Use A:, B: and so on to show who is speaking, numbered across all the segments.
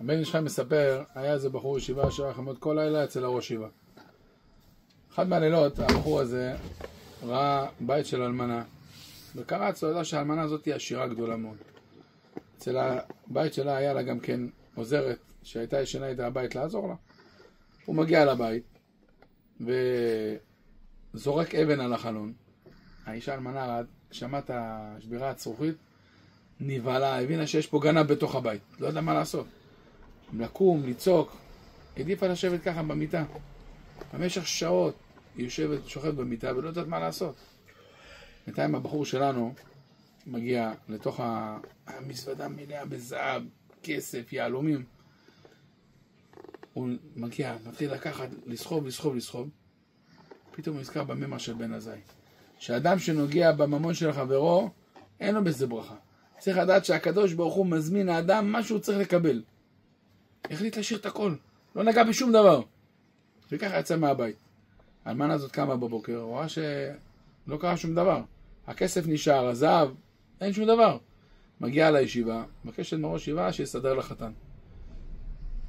A: הבן איש חי מספר, היה איזה בחור ישיבה שהיה חמוד כל לילה אצל הראש ישיבה. אחד מהלילות, הבחור הזה ראה בית של אלמנה, וקרץ, הוא ידע שהאלמנה הזאת היא עשירה גדולה מאוד. אצל הבית שלה היה לה גם כן עוזרת, שהייתה ישנה איתה הבית לעזור לה. הוא מגיע לבית, וזורק אבן על החלון. האישה אלמנה שמעה את השבירה הצרוכית, נבהלה, הבינה שיש פה גנב בתוך הבית. לא יודע מה לעשות. לקום, לצעוק, העדיפה לשבת ככה במיטה. במשך שעות היא יושבת, שוכבת במיטה ולא יודעת מה לעשות. בינתיים הבחור שלנו מגיע לתוך המזוודה מלאה בזהב, כסף, יהלומים. הוא מגיע, מתחיל לקחת, לסחוב. פתאום הוא נזכר במאמר של בן עזאי. שאדם שנוגע בממון של חברו, אין לו בזה ברכה. צריך לדעת שהקדוש ברוך הוא מזמין האדם מה שהוא צריך לקבל. החליט להשאיר את הכל. לא נגע בשום דבר. וככה יצא מהבית. האלמנה הזאת קמה בבוקר, רואה שלא קרה שום דבר. הכסף נשאר, הזהב, אין שום דבר. מגיעה לישיבה, מבקשת מראש ישיבה שיסדר לחתן.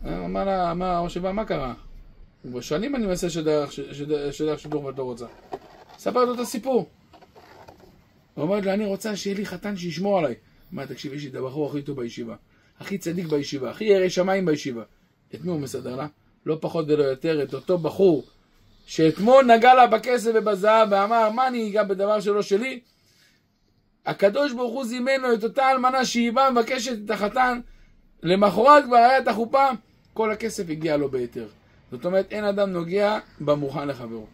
A: אמר לה, ראש ישיבה, מה קרה? ובשנים אני מנסה שדרך שידור ואת לא רוצה. ספר לו את הסיפור. הוא אומר לה, אני רוצה שיהיה לי חתן שישמור עליי. מה, תקשיב, יש לי את הבחור הכי טוב בישיבה. הכי צדיק בישיבה, הכי ירא שמיים בישיבה. את מי הוא מסדר לה? לא פחות ולא יותר, את אותו בחור שאתמול נגע לה בכסף ובזהב ואמר, מה אני אגע בדבר שלא שלי? הקדוש ברוך הוא זימן לו את אותה אלמנה שהיא באה מבקשת את החתן, למחרת כבר היה את החופה, כל הכסף הגיע לו ביתר. זאת אומרת, אין אדם נוגע במוכן לחברו.